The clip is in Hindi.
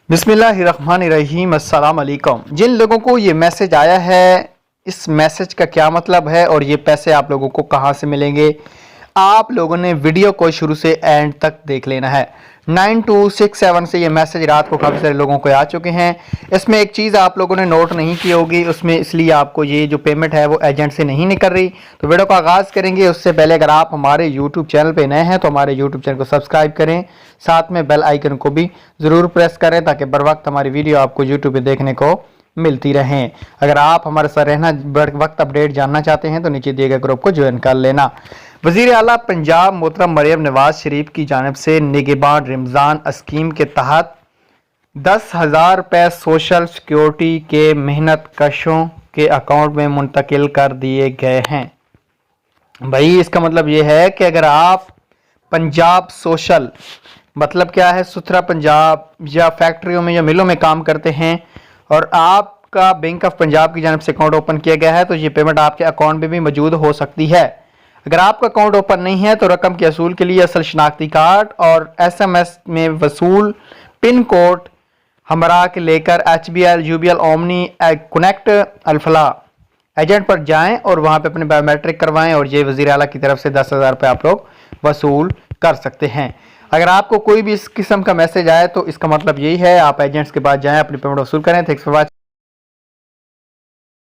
बिस्मिल्लाहिर्रहमानिर्रहीम अस्सलाम वालेकुम। जिन लोगों को ये मैसेज आया है, इस मैसेज का क्या मतलब है और ये पैसे आप लोगों को कहाँ से मिलेंगे, आप लोगों ने वीडियो को शुरू से एंड तक देख लेना है। 9267 से ये मैसेज रात को काफ़ी सारे लोगों को आ चुके हैं। इसमें एक चीज़ आप लोगों ने नोट नहीं की होगी, उसमें इसलिए आपको ये जो पेमेंट है वो एजेंट से नहीं निकल रही। तो वीडियो का आगाज़ करेंगे उससे पहले अगर आप हमारे यूट्यूब चैनल पे नए हैं तो हमारे यूट्यूब चैनल को सब्सक्राइब करें, साथ में बेल आइकन को भी ज़रूर प्रेस करें ताकि बर वक्त हमारी वीडियो आपको यूट्यूब पर देखने को मिलती रहें। अगर आप हमारे साथ रहना वक्त अपडेट जानना चाहते हैं तो नीचे दिए गए ग्रुप को ज्वाइन कर लेना। वज़ीर आला पंजाब मोहतरम मरियम नवाज शरीफ की जानिब से निगहबान रमज़ान स्कीम के तहत 10,000 रुपये सोशल सिक्योरिटी के मेहनत कशों के अकाउंट में मुंतकिल कर दिए गए हैं। भाई इसका मतलब ये है कि अगर आप पंजाब सोशल मतलब क्या है, सुथरा पंजाब या फैक्ट्रियों में या मिलों में काम करते हैं और आपका बैंक ऑफ पंजाब की जानिब से अकाउंट ओपन किया गया है तो ये पेमेंट आपके अकाउंट में भी मौजूद हो सकती है। अगर आपका अकाउंट ओपन नहीं है तो रकम के असूल के लिए असल शनाख्ती कार्ड और SMS में वसूल पिन कोड हमरा के लेकर HBL UBL omni connect Alfalah agent पर जाएं और वहां पे अपने बायोमेट्रिक करवाएं और ये वज़ीर आला की तरफ से 10,000 रुपये आप लोग वसूल कर सकते हैं। अगर आपको कोई भी इस किस्म का मैसेज आए तो इसका मतलब यही है आप एजेंट्स के पास जाएं, अपनी पेमेंट वसूल करें। Thanks for watching.